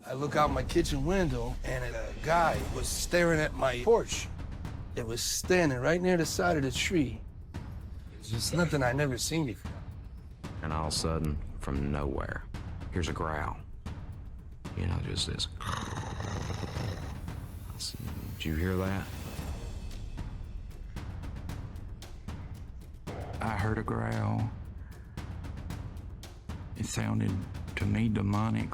I look out my kitchen window and a guy was staring at my porch. It was standing right near the side of the tree. It's just nothing I'd never seen before. And all of a sudden, from nowhere, here's a growl. You know, just this. Did you hear that? I heard a growl. It sounded to me demonic.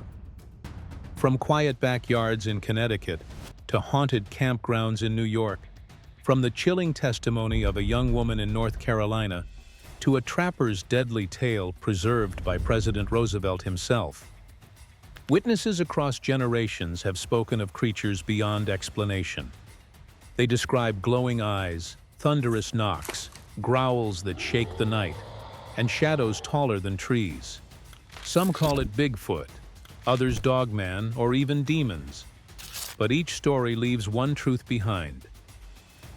From quiet backyards in Connecticut to haunted campgrounds in New York, from the chilling testimony of a young woman in North Carolina to a trapper's deadly tale preserved by President Roosevelt himself, witnesses across generations have spoken of creatures beyond explanation. They describe glowing eyes, thunderous knocks, growls that shake the night, and shadows taller than trees. Some call it Bigfoot, others Dogman, or even demons. But each story leaves one truth behind.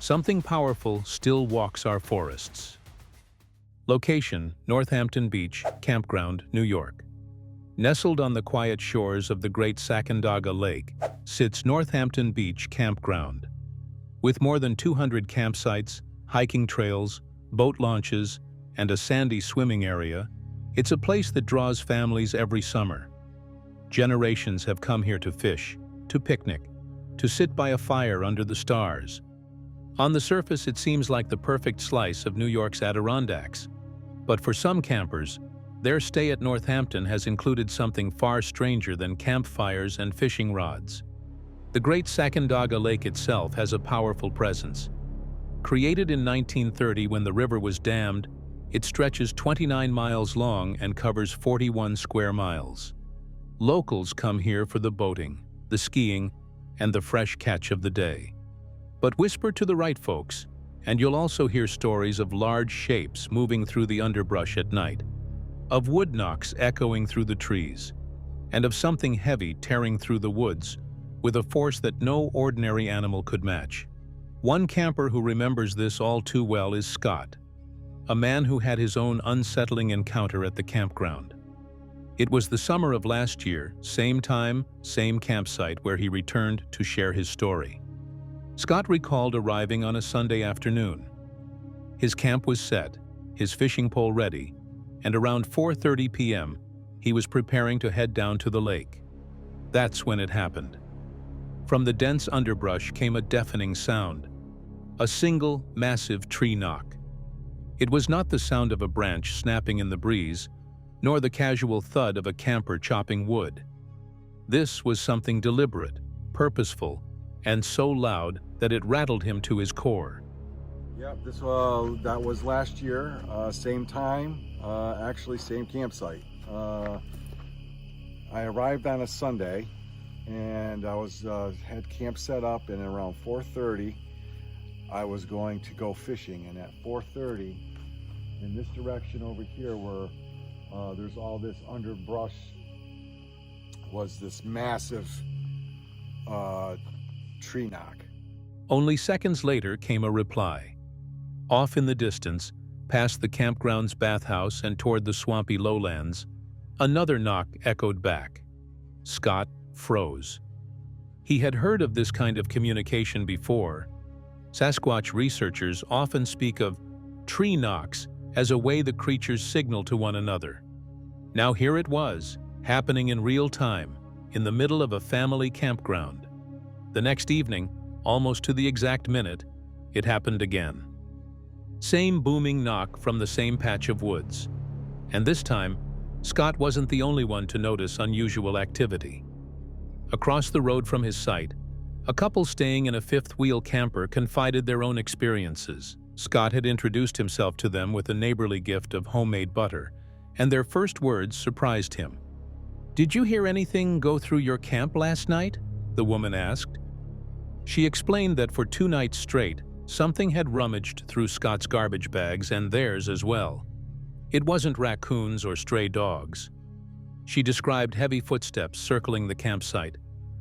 Something powerful still walks our forests. Location: Northampton Beach, Campground, New York. Nestled on the quiet shores of the Great Sacandaga Lake sits Northampton Beach Campground. With more than 200 campsites, hiking trails, boat launches, and a sandy swimming area, it's a place that draws families every summer. Generations have come here to fish, to picnic, to sit by a fire under the stars. On the surface, it seems like the perfect slice of New York's Adirondacks. But for some campers, their stay at Northampton has included something far stranger than campfires and fishing rods. The Great Sacandaga Lake itself has a powerful presence. Created in 1930 when the river was dammed, it stretches 29 miles long and covers 41 square miles. Locals come here for the boating, the skiing, and the fresh catch of the day. But whisper to the right folks, and you'll also hear stories of large shapes moving through the underbrush at night, of wood knocks echoing through the trees, and of something heavy tearing through the woods with a force that no ordinary animal could match. One camper who remembers this all too well is Scott, a man who had his own unsettling encounter at the campground. It was the summer of last year, same time, same campsite, where he returned to share his story. Scott recalled arriving on a Sunday afternoon. His camp was set, his fishing pole ready, and around 4:30 p.m., he was preparing to head down to the lake. That's when it happened. From the dense underbrush came a deafening sound, a single, massive tree knock. It was not the sound of a branch snapping in the breeze, nor the casual thud of a camper chopping wood. This was something deliberate, purposeful, and so loud that it rattled him to his core. Yep, that was last year, same time, actually same campsite. I arrived on a Sunday, and I had camp set up, and around 4:30, I was going to go fishing. And at 4:30, in this direction over here, where there's all this underbrush, was this massive tree knock. Only seconds later came a reply. Off in the distance, past the campground's bathhouse and toward the swampy lowlands, another knock echoed back. Scott froze. He had heard of this kind of communication before. Sasquatch researchers often speak of tree knocks as a way the creatures signal to one another. Now here it was, happening in real time, in the middle of a family campground. The next evening, almost to the exact minute, it happened again. Same booming knock from the same patch of woods. And this time, Scott wasn't the only one to notice unusual activity. Across the road from his site, a couple staying in a fifth-wheel camper confided their own experiences. Scott had introduced himself to them with a neighborly gift of homemade butter, and their first words surprised him. "Did you hear anything go through your camp last night?" the woman asked. She explained that for 2 nights straight, something had rummaged through Scott's garbage bags and theirs as well. It wasn't raccoons or stray dogs. She described heavy footsteps circling the campsite,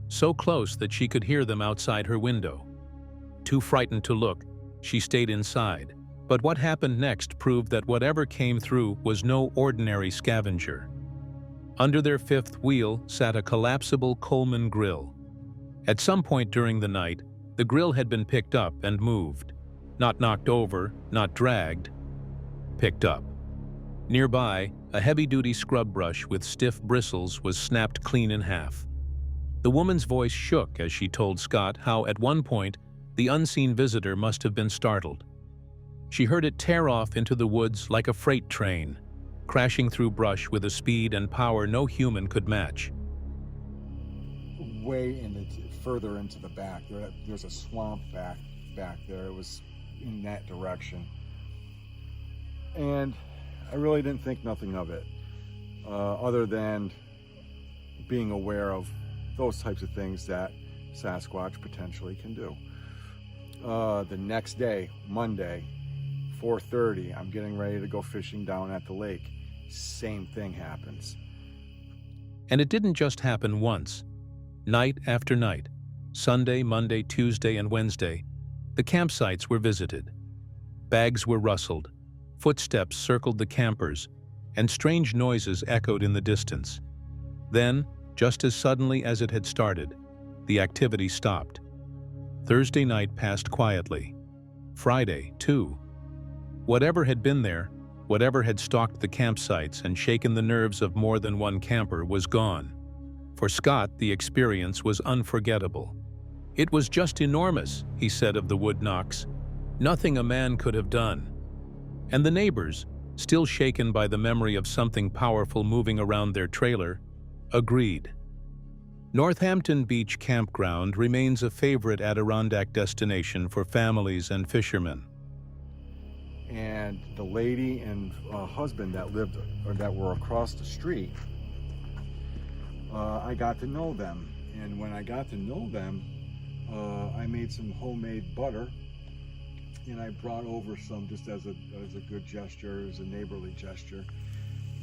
so close that she could hear them outside her window. Too frightened to look, she stayed inside, but what happened next proved that whatever came through was no ordinary scavenger. Under their fifth wheel sat a collapsible Coleman grill. At some point during the night, the grill had been picked up and moved. Not knocked over, not dragged, picked up. Nearby, a heavy-duty scrub brush with stiff bristles was snapped clean in half. The woman's voice shook as she told Scott how, at one point, the unseen visitor must have been startled. She heard it tear off into the woods like a freight train, crashing through brush with a speed and power no human could match. Further into the back, there's a swamp back there. It was in that direction. And I really didn't think nothing of it, other than being aware of those types of things that Sasquatch potentially can do. The next day, Monday, 4:30, I'm getting ready to go fishing down at the lake. Same thing happens. And it didn't just happen once. Night after night, Sunday, Monday, Tuesday, and Wednesday, the campsites were visited. Bags were rustled, footsteps circled the campers, and strange noises echoed in the distance. Then, just as suddenly as it had started, the activity stopped. Thursday night passed quietly. Friday, too. Whatever had been there, whatever had stalked the campsites and shaken the nerves of more than one camper was gone. For Scott, the experience was unforgettable. "It was just enormous," he said of the wood knocks. "Nothing a man could have done." And the neighbors, still shaken by the memory of something powerful moving around their trailer, agreed. Northampton Beach Campground remains a favorite Adirondack destination for families and fishermen. And the lady and husband that were across the street, I got to know them. And when I got to know them, I made some homemade butter, and I brought over some just as a good gesture, as a neighborly gesture.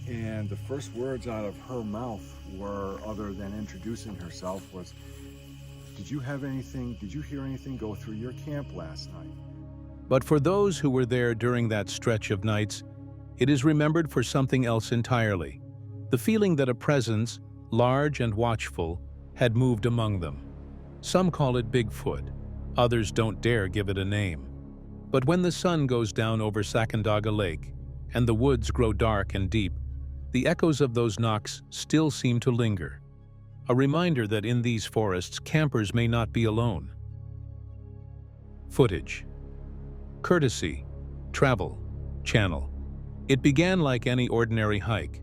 And the first words out of her mouth were, other than introducing herself, was, did you hear anything go through your camp last night? But for those who were there during that stretch of nights, it is remembered for something else entirely. The feeling that a presence, large and watchful, had moved among them. Some call it Bigfoot, others don't dare give it a name. But when the sun goes down over Sacandaga Lake and the woods grow dark and deep, the echoes of those knocks still seem to linger. A reminder that in these forests, campers may not be alone. Footage. Courtesy, Travel, Channel. It began like any ordinary hike.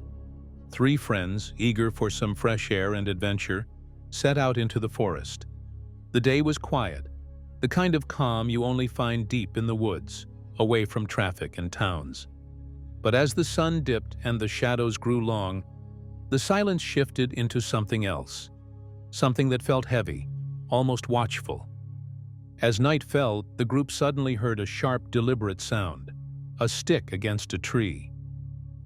3 friends, eager for some fresh air and adventure, set out into the forest. The day was quiet, the kind of calm you only find deep in the woods, away from traffic and towns. But as the sun dipped and the shadows grew long, the silence shifted into something else, something that felt heavy, almost watchful. As night fell, the group suddenly heard a sharp, deliberate sound, a stick against a tree.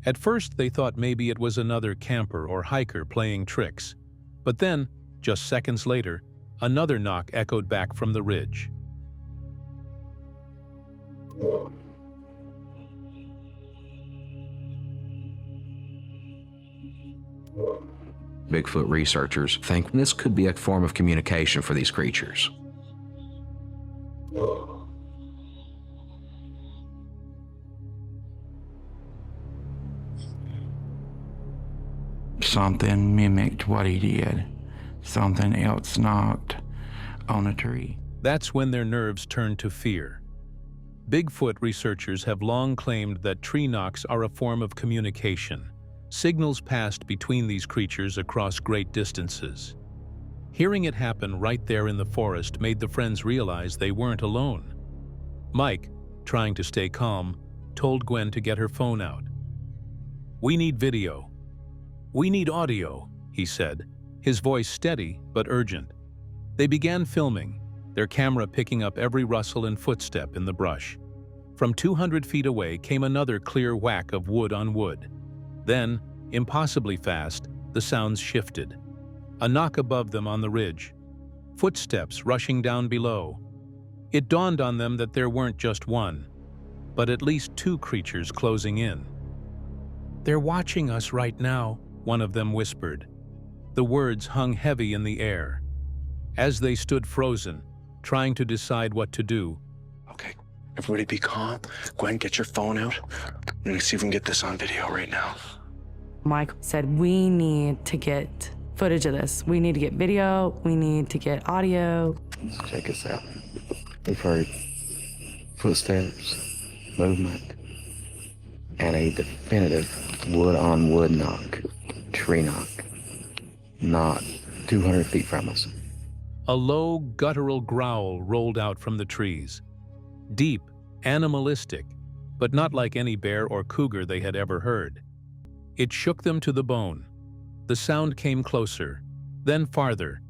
At first, they thought maybe it was another camper or hiker playing tricks. But then, just seconds later, another knock echoed back from the ridge. Bigfoot researchers think this could be a form of communication for these creatures. Something mimicked what he did. Something else knocked on a tree. That's when their nerves turned to fear. Bigfoot researchers have long claimed that tree knocks are a form of communication, signals passed between these creatures across great distances. Hearing it happen right there in the forest made the friends realize they weren't alone. Mike, trying to stay calm, told Gwen to get her phone out. "We need video. We need audio," he said, his voice steady but urgent. They began filming, their camera picking up every rustle and footstep in the brush. From 200 feet away came another clear whack of wood on wood. Then, impossibly fast, the sounds shifted. A knock above them on the ridge. Footsteps rushing down below. It dawned on them that there weren't just one, but at least 2 creatures closing in. "They're watching us right now," one of them whispered. The words hung heavy in the air. As they stood frozen, trying to decide what to do, Okay, everybody be calm. Gwen, get your phone out. We're gonna see if we can get this on video right now. Mike said, we need to get footage of this. We need to get video. We need to get audio. Check us out. We've heard footsteps, movement, and a definitive wood-on-wood knock, tree knock, not 200 feet from us. a low, guttural growl rolled out from the trees. Deep, animalistic, but not like any bear or cougar they had ever heard. It shook them to the bone. The sound came closer, then farther,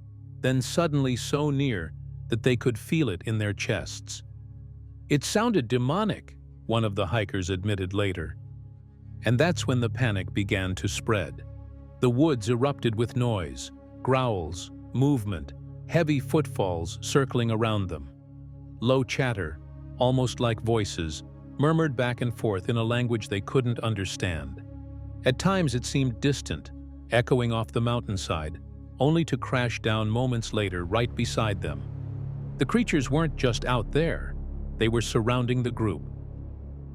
then suddenly so near that they could feel it in their chests. It sounded demonic, one of the hikers admitted later. And that's when the panic began to spread. The woods erupted with noise, growls, movement, heavy footfalls circling around them. Low chatter, almost like voices, murmured back and forth in a language they couldn't understand. At times it seemed distant, echoing off the mountainside, only to crash down moments later right beside them. The creatures weren't just out there, they were surrounding the group.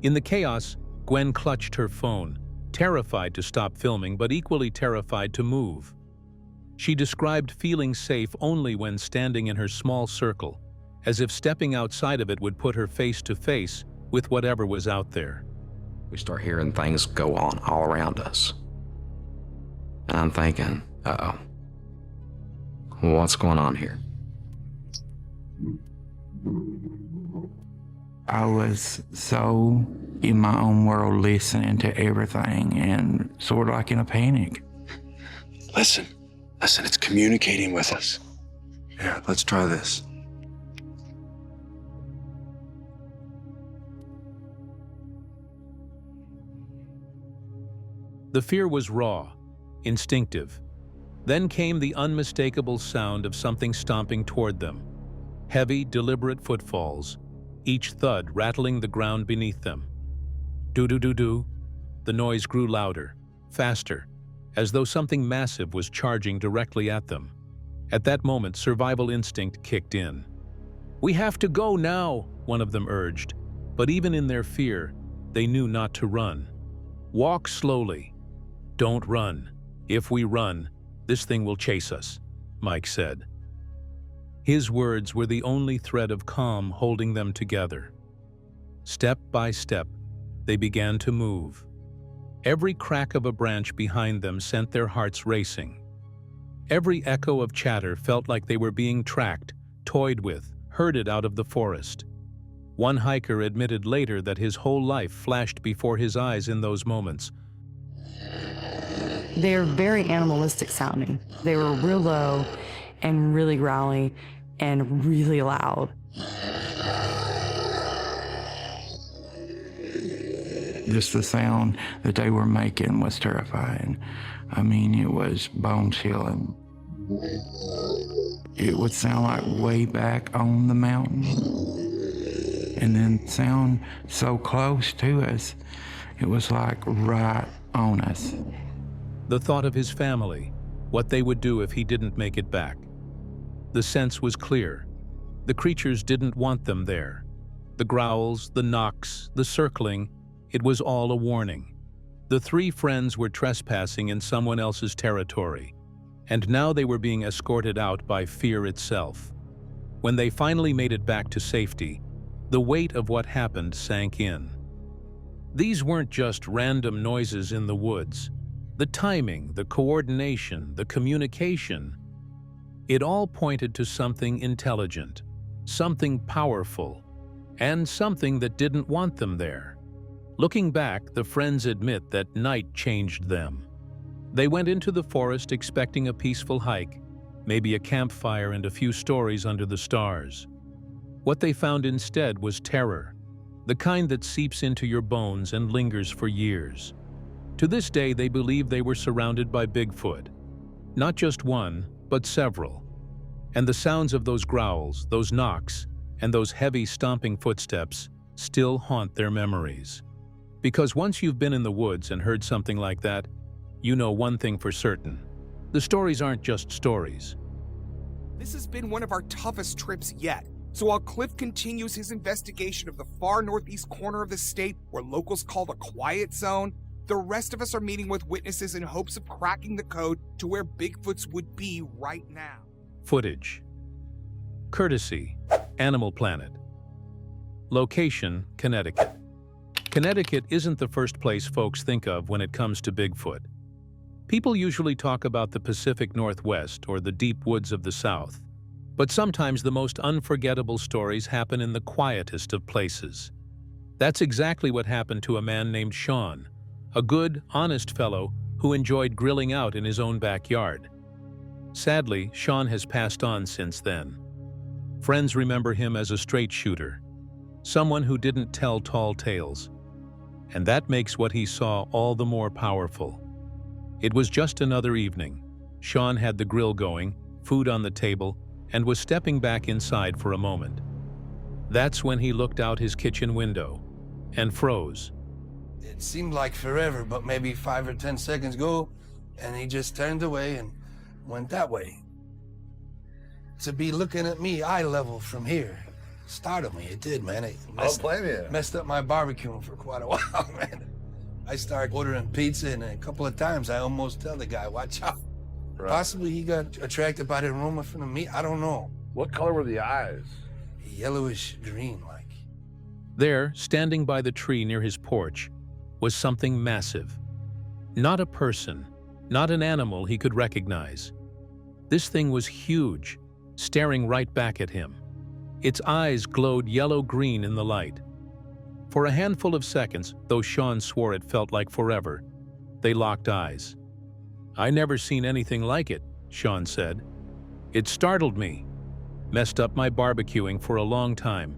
In the chaos, Gwen clutched her phone, terrified to stop filming but equally terrified to move. She described feeling safe only when standing in her small circle, as if stepping outside of it would put her face to face with whatever was out there. We start hearing things go on all around us. And I'm thinking, uh-oh, what's going on here? I was so in my own world listening to everything and sort of like in a panic. Listen, it's communicating with us. Yeah, let's try this. The fear was raw, instinctive. Then came the unmistakable sound of something stomping toward them. Heavy, deliberate footfalls, each thud rattling the ground beneath them. Do-do-do-do. The noise grew louder, faster, as though something massive was charging directly at them. At that moment, survival instinct kicked in. "We have to go now," one of them urged. But even in their fear, they knew not to run. "Walk slowly. Don't run. If we run, this thing will chase us," Mike said. His words were the only thread of calm holding them together. Step by step, they began to move. Every crack of a branch behind them sent their hearts racing. Every echo of chatter felt like they were being tracked, toyed with, herded out of the forest. One hiker admitted later that his whole life flashed before his eyes in those moments. They're very animalistic sounding. They were real low and really growly and really loud. Just the sound that they were making was terrifying. I mean, it was bone-chilling. It would sound like way back on the mountain, and then sound so close to us. It was like right on us. The thought of his family, what they would do if he didn't make it back. The sense was clear. The creatures didn't want them there. The growls, the knocks, the circling, it was all a warning. The three friends were trespassing in someone else's territory, and now they were being escorted out by fear itself. When they finally made it back to safety, the weight of what happened sank in. These weren't just random noises in the woods. The timing, the coordination, the communication, it all pointed to something intelligent, something powerful, and something that didn't want them there. Looking back, the friends admit that night changed them. They went into the forest expecting a peaceful hike, maybe a campfire and a few stories under the stars. What they found instead was terror, the kind that seeps into your bones and lingers for years. To this day, they believe they were surrounded by Bigfoot. Not just one, but several. And the sounds of those growls, those knocks, and those heavy stomping footsteps still haunt their memories. Because once you've been in the woods and heard something like that, you know one thing for certain. The stories aren't just stories. This has been one of our toughest trips yet. So while Cliff continues his investigation of the far northeast corner of the state, where locals call the Quiet Zone, the rest of us are meeting with witnesses in hopes of cracking the code to where Bigfoots would be right now. Footage. Courtesy, Animal Planet. Location, Connecticut. Connecticut isn't the first place folks think of when it comes to Bigfoot. People usually talk about the Pacific Northwest or the deep woods of the South. But sometimes the most unforgettable stories happen in the quietest of places. That's exactly what happened to a man named Sean, a good, honest fellow who enjoyed grilling out in his own backyard. Sadly, Sean has passed on since then. Friends remember him as a straight shooter, someone who didn't tell tall tales. And that makes what he saw all the more powerful. It was just another evening. Sean had the grill going, food on the table, and was stepping back inside for a moment. That's when he looked out his kitchen window and froze. It seemed like forever, but maybe 5 or 10 seconds go, and he just turned away and went that way. To be looking at me eye level from here startled me. It did, man. It messed up my barbecuing for quite a while, man. I started ordering pizza, and a couple of times I almost tell the guy, watch out. Right. Possibly he got attracted by the aroma from the meat. I don't know. What color were the eyes? Yellowish green, like. There, standing by the tree near his porch, was something massive. Not a person, not an animal he could recognize. This thing was huge, staring right back at him. Its eyes glowed yellow-green in the light. For a handful of seconds, though Sean swore it felt like forever, they locked eyes. "I never seen anything like it," Sean said. "It startled me, messed up my barbecuing for a long time."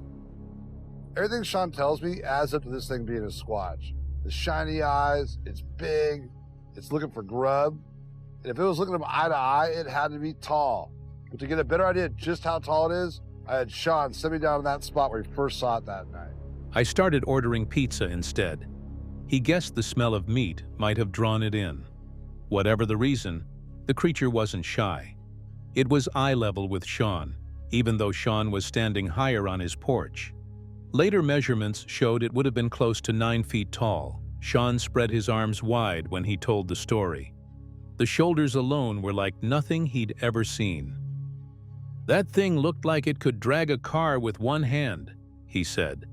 Everything Sean tells me adds up to this thing being a squatch. The shiny eyes, it's big, it's looking for grub. And if it was looking at him eye to eye, it had to be tall. But to get a better idea of just how tall it is, I had Sean send me down in that spot where he first saw it that night. I started ordering pizza instead. He guessed the smell of meat might have drawn it in. Whatever the reason, the creature wasn't shy. It was eye level with Sean, even though Sean was standing higher on his porch. Later measurements showed it would have been close to 9 feet tall. Sean spread his arms wide when he told the story. The shoulders alone were like nothing he'd ever seen. "That thing looked like it could drag a car with one hand," he said.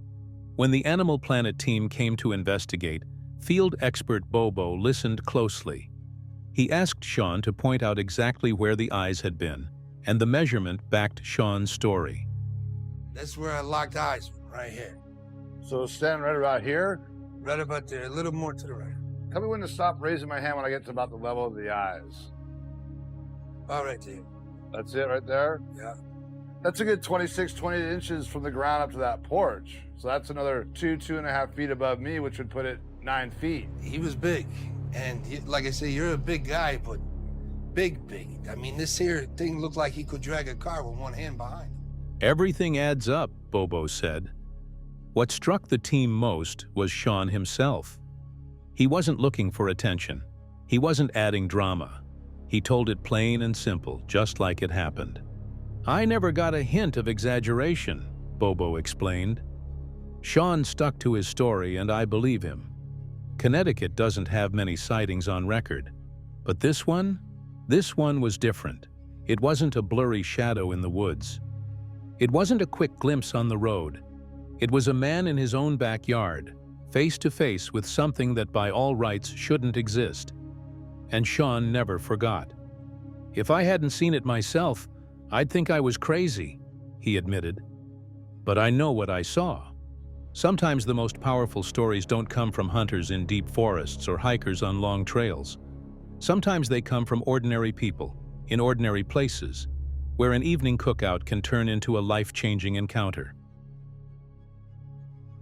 When the Animal Planet team came to investigate, field expert Bobo listened closely. He asked Sean to point out exactly where the eyes had been, and the measurement backed Sean's story. That's where I locked eyes, right here. So stand right about here? Right about there, a little more to the right. Tell me when to stop raising my hand when I get to about the level of the eyes. All right, there. That's it right there? Yeah. That's a good 26, 28 inches from the ground up to that porch. So that's another 2.5 feet above me, which would put it 9 feet. He was big. And like I say, you're a big guy, but big. I mean, this here thing looked like he could drag a car with one hand behind him. "Everything adds up," Bobo said. What struck the team most was Sean himself. He wasn't looking for attention. He wasn't adding drama. He told it plain and simple, just like it happened. "I never got a hint of exaggeration," Bobo explained. Sean stuck to his story, and I believe him. Connecticut doesn't have many sightings on record, but this one was different. It wasn't a blurry shadow in the woods. It wasn't a quick glimpse on the road. It was a man in his own backyard, face to face with something that by all rights shouldn't exist. And Sean never forgot. "If I hadn't seen it myself, I'd think I was crazy," he admitted. "But I know what I saw." Sometimes the most powerful stories don't come from hunters in deep forests or hikers on long trails. Sometimes they come from ordinary people, in ordinary places, where an evening cookout can turn into a life-changing encounter.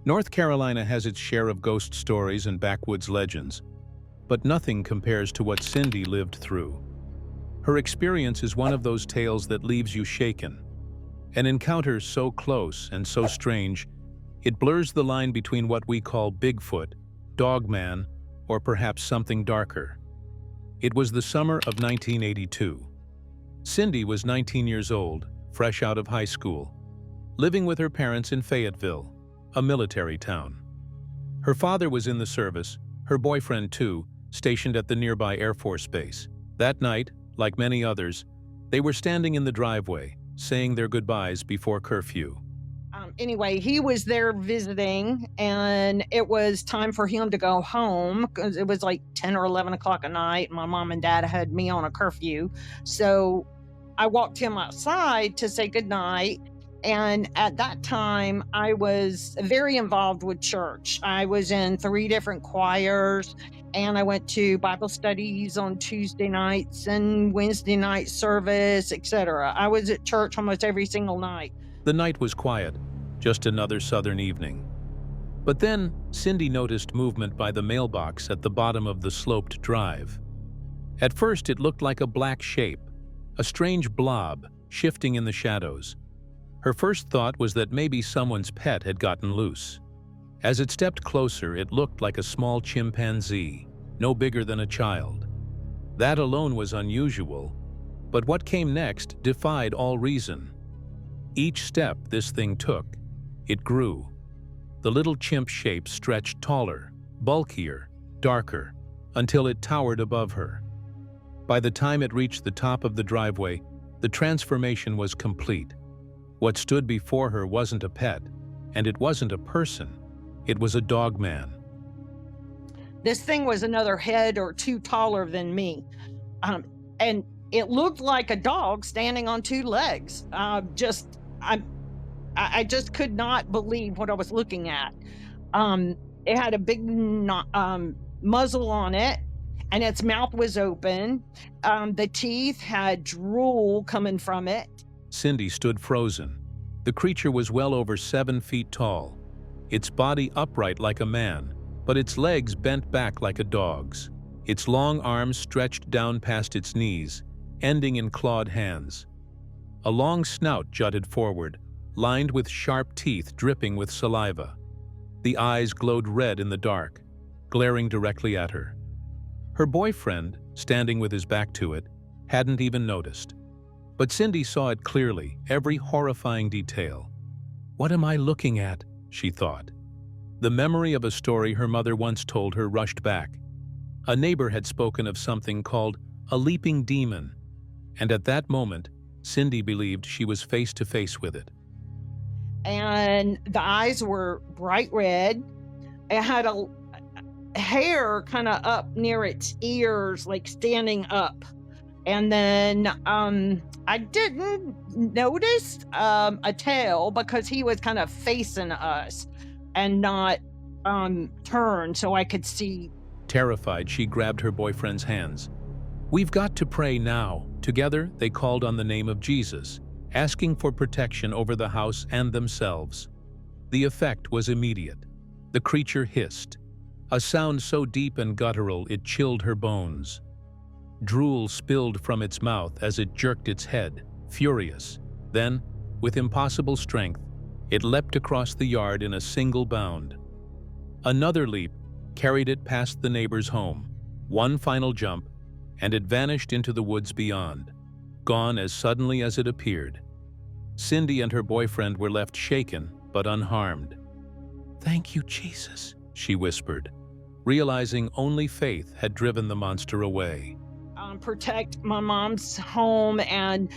North Carolina has its share of ghost stories and backwoods legends, but nothing compares to what Cindy lived through. Her experience is one of those tales that leaves you shaken. An encounter so close and so strange, it blurs the line between what we call Bigfoot, Dogman, or perhaps something darker. It was the summer of 1982. Cindy was 19 years old, fresh out of high school, living with her parents in Fayetteville, a military town. Her father was in the service, her boyfriend too, stationed at the nearby Air Force Base. That night, like many others, they were standing in the driveway, saying their goodbyes before curfew. Anyway, he was there visiting, and it was time for him to go home because it was like 10 or 11 o'clock at night. My mom and dad had me on a curfew. So I walked him outside to say goodnight. And at that time, I was very involved with church. I was in 3 different choirs, and I went to Bible studies on Tuesday nights and Wednesday night service, etc. I was at church almost every single night. The night was quiet, just another southern evening. But then, Cindy noticed movement by the mailbox at the bottom of the sloped drive. At first, it looked like a black shape, a strange blob shifting in the shadows. Her first thought was that maybe someone's pet had gotten loose. As it stepped closer, it looked like a small chimpanzee, no bigger than a child. That alone was unusual, but what came next defied all reason. Each step this thing took, it grew. The little chimp shape stretched taller, bulkier, darker, until it towered above her. By the time it reached the top of the driveway, the transformation was complete. What stood before her wasn't a pet, and it wasn't a person. It was a dog man. This thing was another head or 2 taller than me. And it looked like a dog standing on 2 legs. I just could not believe what I was looking at. It had a big muzzle on it, and its mouth was open. The teeth had drool coming from it. Cindy stood frozen. The creature was well over 7 feet tall, its body upright like a man, but its legs bent back like a dog's. Its long arms stretched down past its knees, ending in clawed hands. A long snout jutted forward, lined with sharp teeth dripping with saliva. The eyes glowed red in the dark, glaring directly at her. Her boyfriend, standing with his back to it, hadn't even noticed. But Cindy saw it clearly, every horrifying detail. "What am I looking at?" she thought. The memory of a story her mother once told her rushed back. A neighbor had spoken of something called a leaping demon, and at that moment, Cindy believed she was face to face with it. And the eyes were bright red. It had a hair kind of up near its ears, like standing up. And then I didn't notice a tail because he was kind of facing us and not turned so I could see. Terrified, she grabbed her boyfriend's hands. "We've got to pray now." Together, they called on the name of Jesus, asking for protection over the house and themselves. The effect was immediate. The creature hissed, a sound so deep and guttural it chilled her bones. Drool spilled from its mouth as it jerked its head, furious. Then, with impossible strength, it leapt across the yard in a single bound. Another leap carried it past the neighbor's home. One final jump, and it vanished into the woods beyond, gone as suddenly as it appeared. Cindy and her boyfriend were left shaken but unharmed. "Thank you, Jesus," she whispered, realizing only faith had driven the monster away. Protect my mom's home and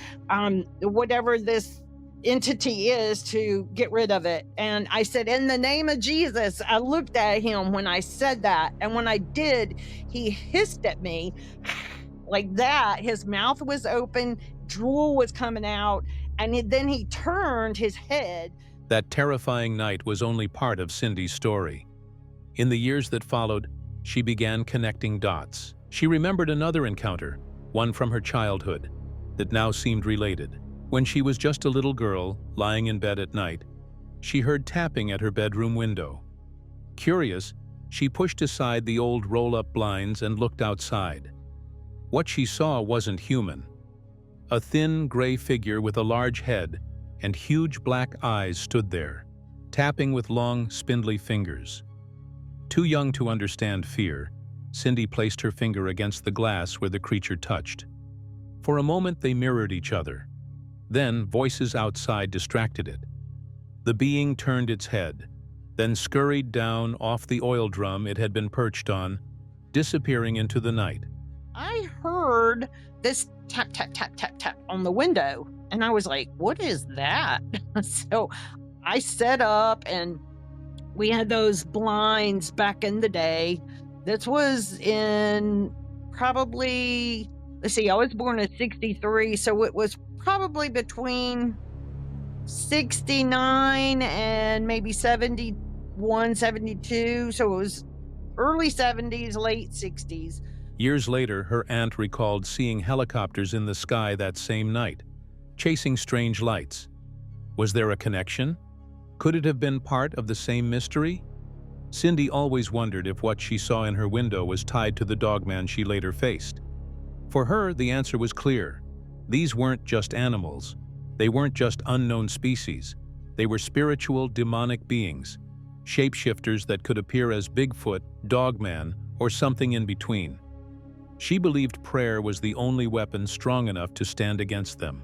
whatever this entity is, to get rid of it. And I said, "In the name of Jesus." I looked at him when I said that, and when I did, he hissed at me like that. His mouth was open, drool was coming out, and then he turned his head. That terrifying night was only part of Cindy's story. In the years that followed, she began connecting dots. She remembered another encounter, one from her childhood, that now seemed related. When she was just a little girl, lying in bed at night, she heard tapping at her bedroom window. Curious, she pushed aside the old roll-up blinds and looked outside. What she saw wasn't human. A thin, gray figure with a large head and huge black eyes stood there, tapping with long, spindly fingers. Too young to understand fear, Cindy placed her finger against the glass where the creature touched. For a moment they mirrored each other. Then voices outside distracted it. The being turned its head, then scurried down off the oil drum it had been perched on, disappearing into the night. I heard this tap, tap, tap, tap, tap on the window. And I was like, what is that? So I set up, and we had those blinds back in the day. This was in probably, let's see, I was born in 63. So it was probably between 69 and maybe 71, 72. So it was early 70s, late 60s. Years later, her aunt recalled seeing helicopters in the sky that same night, chasing strange lights. Was there a connection? Could it have been part of the same mystery? Cindy always wondered if what she saw in her window was tied to the dogman she later faced. For her, the answer was clear. These weren't just animals. They weren't just unknown species. They were spiritual, demonic beings, shapeshifters that could appear as Bigfoot, Dogman, or something in between. She believed prayer was the only weapon strong enough to stand against them.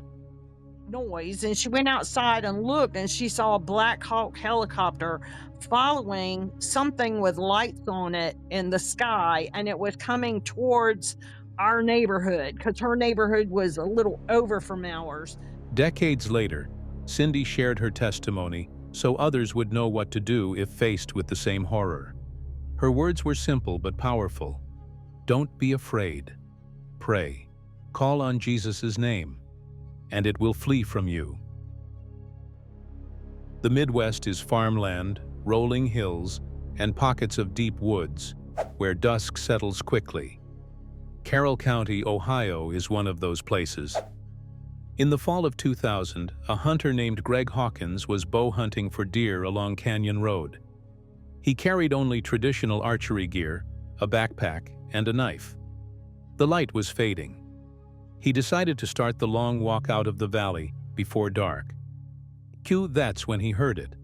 Noise, and she went outside and looked, and she saw a Black Hawk helicopter following something with lights on it in the sky, and it was coming towards our neighborhood because her neighborhood was a little over from ours. Decades later, Cindy shared her testimony so others would know what to do if faced with the same horror. Her words were simple but powerful. Don't be afraid. Pray. Call on Jesus' name, and it will flee from you. The Midwest is farmland, rolling hills, and pockets of deep woods, where dusk settles quickly. Carroll County, Ohio is one of those places. In the fall of 2000, a hunter named Greg Hawkins was bow hunting for deer along Canyon Road. He carried only traditional archery gear, a backpack, and a knife. The light was fading. He decided to start the long walk out of the valley before dark. That's when he heard it.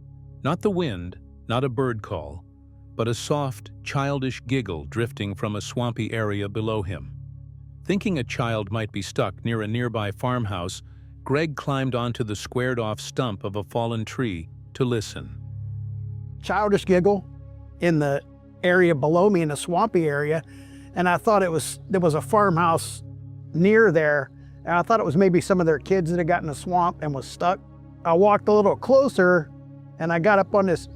Not the wind, not a bird call, but a soft, childish giggle drifting from a swampy area below him. Thinking a child might be stuck near a nearby farmhouse, Greg climbed onto the squared-off stump of a fallen tree to listen. Childish giggle in the area below me, in the swampy area, and I thought there was a farmhouse near there, and I thought it was maybe some of their kids that had gotten in the swamp and was stuck. I walked a little closer, and I got up on this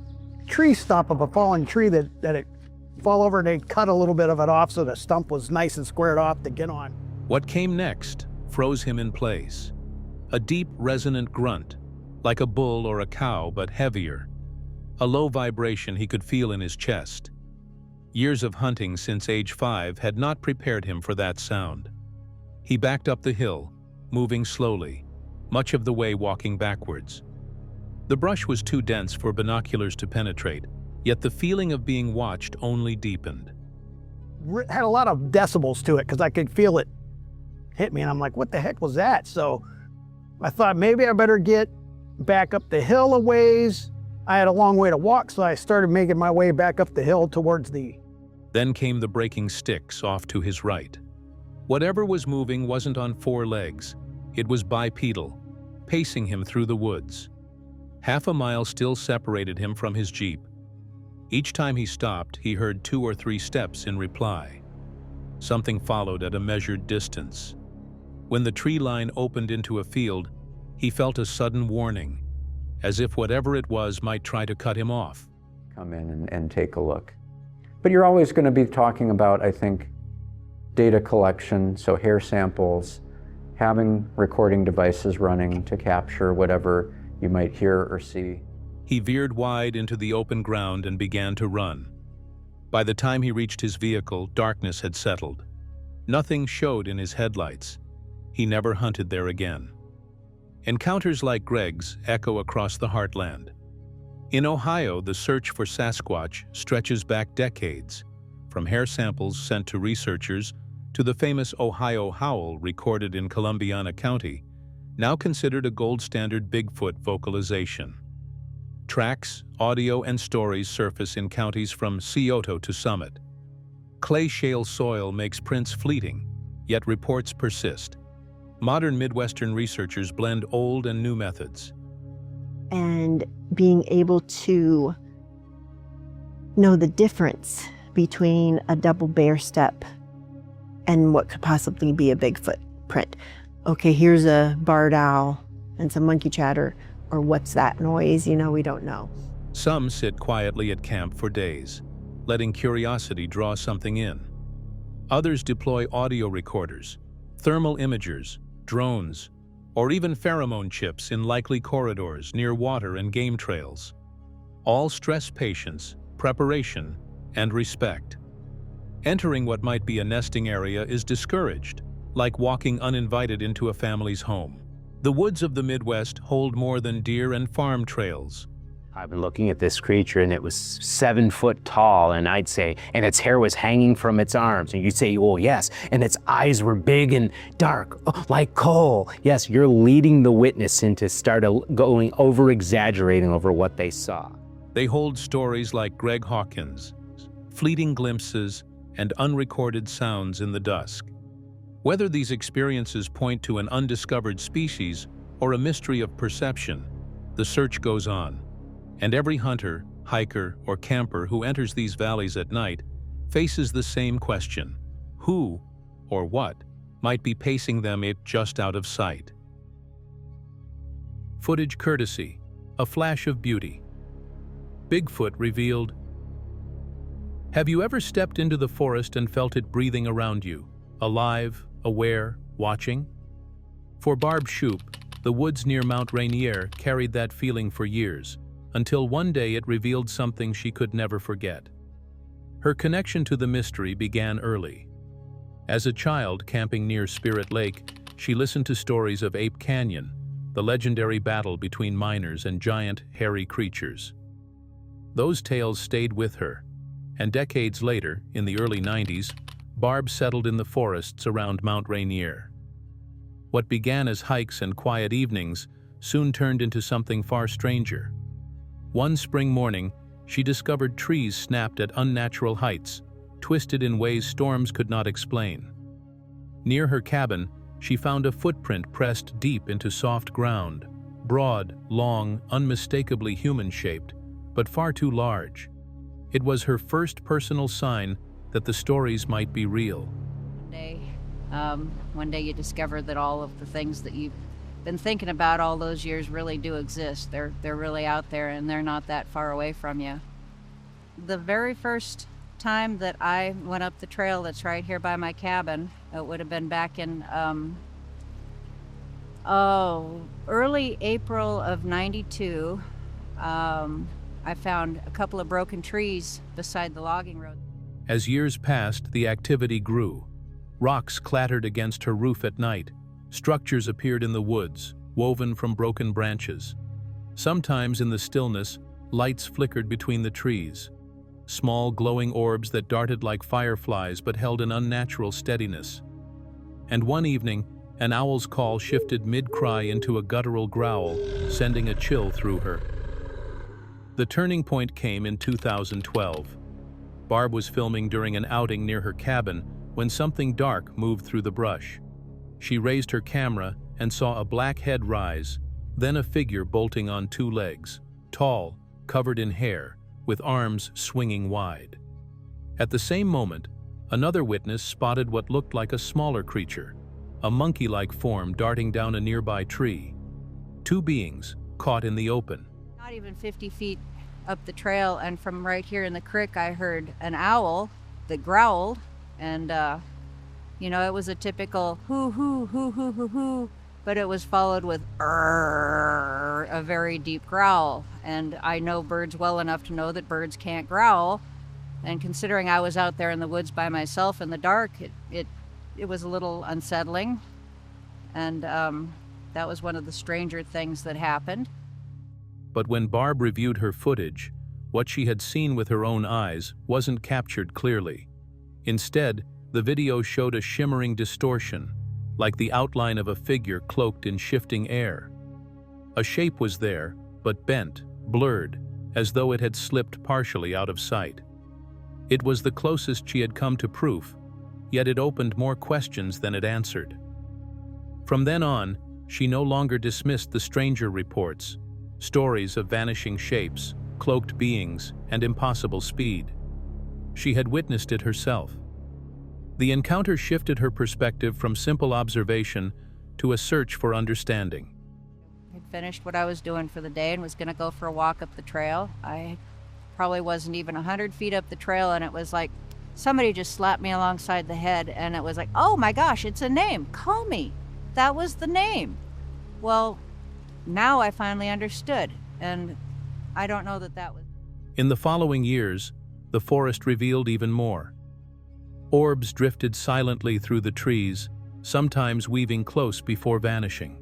tree stump of a fallen tree that it fall over, and they cut a little bit of it off so the stump was nice and squared off to get on. What came next froze him in place. A deep, resonant grunt, like a bull or a cow, but heavier. A low vibration he could feel in his chest. Years of hunting since age 5 had not prepared him for that sound. He backed up the hill, moving slowly, much of the way walking backwards. The brush was too dense for binoculars to penetrate, yet the feeling of being watched only deepened. Had a lot of decibels to it because I could feel it hit me, and I'm like, what the heck was that? So I thought maybe I better get back up the hill a ways. I had a long way to walk, so I started making my way back up the hill towards the... Then came the breaking sticks off to his right. Whatever was moving wasn't on 4 legs. It was bipedal, pacing him through the woods. Half a mile still separated him from his Jeep. Each time he stopped, he heard 2 or 3 steps in reply. Something followed at a measured distance. When the tree line opened into a field, he felt a sudden warning, as if whatever it was might try to cut him off. Come in and take a look. But you're always going to be talking about, I think, data collection, so hair samples, having recording devices running to capture whatever you might hear or see. He veered wide into the open ground and began to run. By the time he reached his vehicle, darkness had settled. Nothing showed in his headlights. He never hunted there again. Encounters like Greg's echo across the heartland. In Ohio, the search for Sasquatch stretches back decades, from hair samples sent to researchers to the famous Ohio howl recorded in Columbiana County, now considered a gold standard Bigfoot vocalization. Tracks, audio, and stories surface in counties from Scioto to Summit. clay shale soil makes prints fleeting, yet reports persist. Modern Midwestern researchers blend old and new methods. And being able to know the difference between a double bear step and what could possibly be a Bigfoot print. Okay, here's a barred owl and some monkey chatter, or what's that noise? You know, we don't know. Some sit quietly at camp for days, letting curiosity draw something in. Others deploy audio recorders, thermal imagers, drones, or even pheromone chips in likely corridors near water and game trails. All stress patience, preparation, and respect. Entering what might be a nesting area is discouraged, like walking uninvited into a family's home. The woods of the Midwest hold more than deer and farm trails. I've been looking at this creature and it was 7 foot tall, and I'd say, and its hair was hanging from its arms. And you'd say, oh yes, and its eyes were big and dark, like coal. Yes, you're leading the witness into going over-exaggerating over what they saw. They hold stories like Greg Hawkins, fleeting glimpses and unrecorded sounds in the dusk. Whether these experiences point to an undiscovered species or a mystery of perception, the search goes on. And every hunter, hiker, or camper who enters these valleys at night faces the same question: who or what might be pacing them just out of sight? Footage courtesy, a flash of beauty. Bigfoot revealed. Have you ever stepped into the forest and felt it breathing around you, alive, aware, watching? For Barb Shoup, the woods near Mount Rainier carried that feeling for years, until one day it revealed something she could never forget. Her connection to the mystery began early. As a child camping near Spirit Lake, she listened to stories of Ape Canyon, the legendary battle between miners and giant, hairy creatures. Those tales stayed with her, and decades later, in the early 90s, Barb settled in the forests around Mount Rainier. What began as hikes and quiet evenings soon turned into something far stranger. One spring morning, she discovered trees snapped at unnatural heights, twisted in ways storms could not explain. Near her cabin, she found a footprint pressed deep into soft ground, broad, long, unmistakably human-shaped, but far too large. It was her first personal sign that the stories might be real. One day you discover that all of the things that you've been thinking about all those years really do exist. They're really out there and they're not that far away from you. The very first time that I went up the trail that's right here by my cabin, it would have been back in early April of '92. I found a couple of broken trees beside the logging road. As years passed, the activity grew. Rocks clattered against her roof at night. Structures appeared in the woods, woven from broken branches. Sometimes in the stillness, lights flickered between the trees. Small glowing orbs that darted like fireflies but held an unnatural steadiness. And one evening, an owl's call shifted mid-cry into a guttural growl, sending a chill through her. The turning point came in 2012. Barb was filming during an outing near her cabin when something dark moved through the brush. She raised her camera and saw a black head rise, then a figure bolting on 2 legs, tall, covered in hair, with arms swinging wide. At the same moment, another witness spotted what looked like a smaller creature, a monkey-like form darting down a nearby tree. 2 beings caught in the open. Not even 50 feet up the trail, and from right here in the creek, I heard an owl that growled, and it was a typical hoo hoo hoo hoo hoo hoo, but it was followed with a very deep growl. And I know birds well enough to know that birds can't growl. And considering I was out there in the woods by myself in the dark, it was a little unsettling. And that was one of the stranger things that happened. But when Barb reviewed her footage, what she had seen with her own eyes wasn't captured clearly. Instead, the video showed a shimmering distortion, like the outline of a figure cloaked in shifting air. A shape was there, but bent, blurred, as though it had slipped partially out of sight. It was the closest she had come to proof, yet it opened more questions than it answered. From then on, she no longer dismissed the stranger reports, stories of vanishing shapes, cloaked beings, and impossible speed. She had witnessed it herself. The encounter shifted her perspective from simple observation to a search for understanding. I finished what I was doing for the day and was going to go for a walk up the trail. I probably wasn't even 100 feet up the trail, and it was like somebody just slapped me alongside the head, and it was like, oh my gosh, it's a name. Call me. That was the name. Well, now I finally understood, and I don't know that was... In the following years, the forest revealed even more. Orbs drifted silently through the trees, sometimes weaving close before vanishing.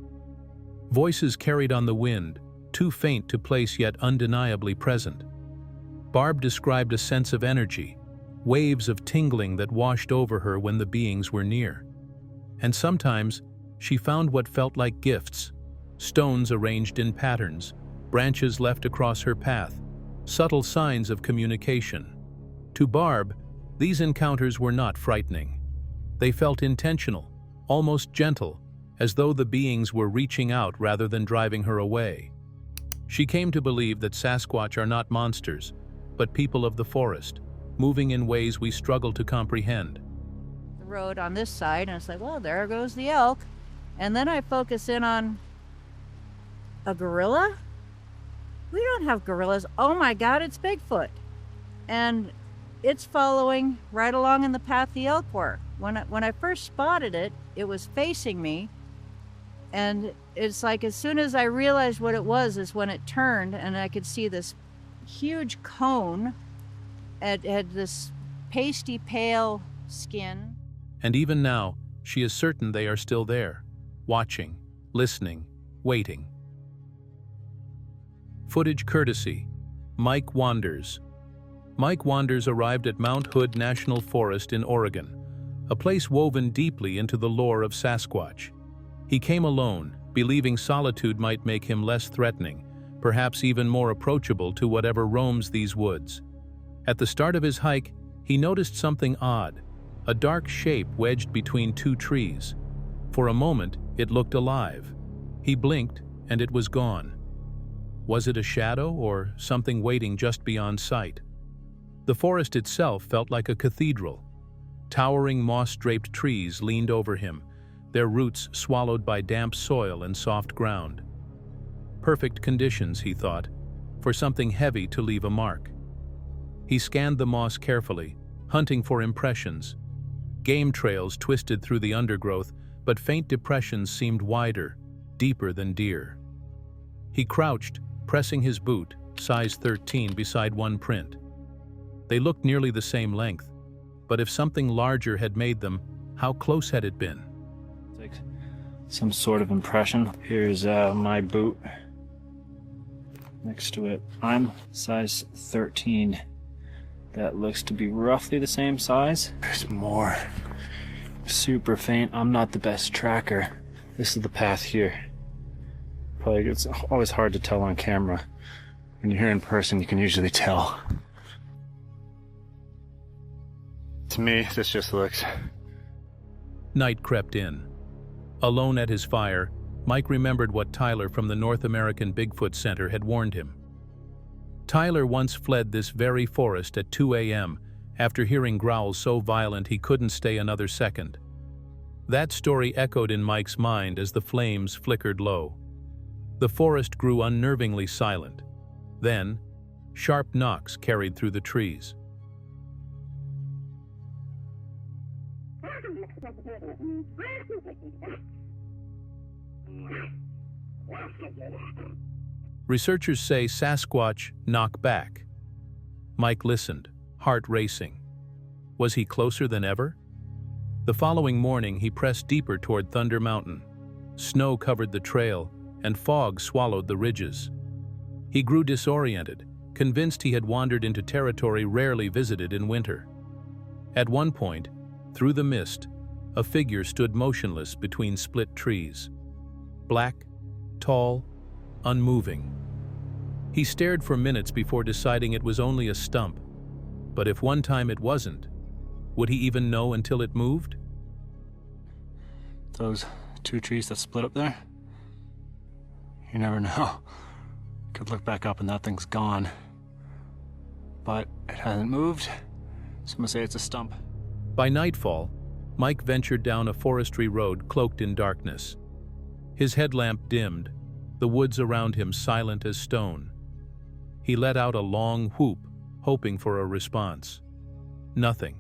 Voices carried on the wind, too faint to place yet undeniably present. Barb described a sense of energy, waves of tingling that washed over her when the beings were near. And sometimes, she found what felt like gifts, stones arranged in patterns, branches left across her path, subtle signs of communication. To Barb, these encounters were not frightening. They felt intentional, almost gentle, as though the beings were reaching out rather than driving her away. She came to believe that Sasquatch are not monsters, but people of the forest, moving in ways we struggle to comprehend. The road on this side, and it's like, well, there goes the elk. And then I focus in on a gorilla? We don't have gorillas. Oh my God, it's Bigfoot. And it's following right along in the path the elk were. When I first spotted it, it was facing me. And it's like as soon as I realized what it was is when it turned and I could see this huge cone. It had this pasty pale skin. And even now, she is certain they are still there, watching, listening, waiting. Footage courtesy, Mike Wanders. Mike Wanders arrived at Mount Hood National Forest in Oregon, a place woven deeply into the lore of Sasquatch. He came alone, believing solitude might make him less threatening, perhaps even more approachable to whatever roams these woods. At the start of his hike, he noticed something odd, a dark shape wedged between two trees. For a moment, it looked alive. He blinked, and it was gone. Was it a shadow or something waiting just beyond sight? The forest itself felt like a cathedral. Towering moss-draped trees leaned over him, their roots swallowed by damp soil and soft ground. Perfect conditions, he thought, for something heavy to leave a mark. He scanned the moss carefully, hunting for impressions. Game trails twisted through the undergrowth, but faint depressions seemed wider, deeper than deer. He crouched, pressing his boot, size 13, beside one print. They looked nearly the same length, but if something larger had made them, how close had it been? It's like some sort of impression. Here's my boot next to it. I'm size 13. That looks to be roughly the same size. There's more. Super faint. I'm not the best tracker. This is the path here. Probably it's always hard to tell on camera. When you're here in person, you can usually tell. To me, this just looks... Night crept in. Alone at his fire, Mike remembered what Tyler from the North American Bigfoot Center had warned him. Tyler once fled this very forest at 2 a.m. after hearing growls so violent he couldn't stay another second. That story echoed in Mike's mind as the flames flickered low. The forest grew unnervingly silent. Then, sharp knocks carried through the trees. Researchers say Sasquatch knock back. Mike listened, heart racing. Was he closer than ever? The following morning, he pressed deeper toward Thunder Mountain. Snow covered the trail, and fog swallowed the ridges. He grew disoriented, convinced he had wandered into territory rarely visited in winter. At one point, through the mist, a figure stood motionless between split trees. Black, tall, unmoving. He stared for minutes before deciding it was only a stump. But if one time it wasn't, would he even know until it moved? Those two trees that split up there, you never know. Could look back up and that thing's gone. But it hasn't moved, so I'm gonna say it's a stump. By nightfall, Mike ventured down a forestry road cloaked in darkness. His headlamp dimmed, the woods around him silent as stone. He let out a long whoop, hoping for a response. Nothing.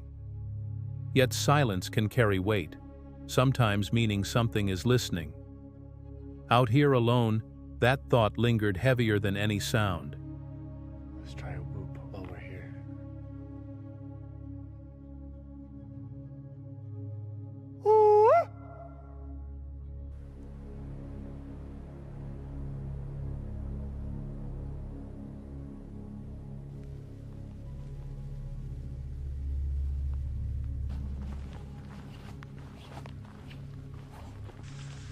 Yet silence can carry weight, sometimes meaning something is listening. Out here alone, that thought lingered heavier than any sound. Let's try a whoop while we're here.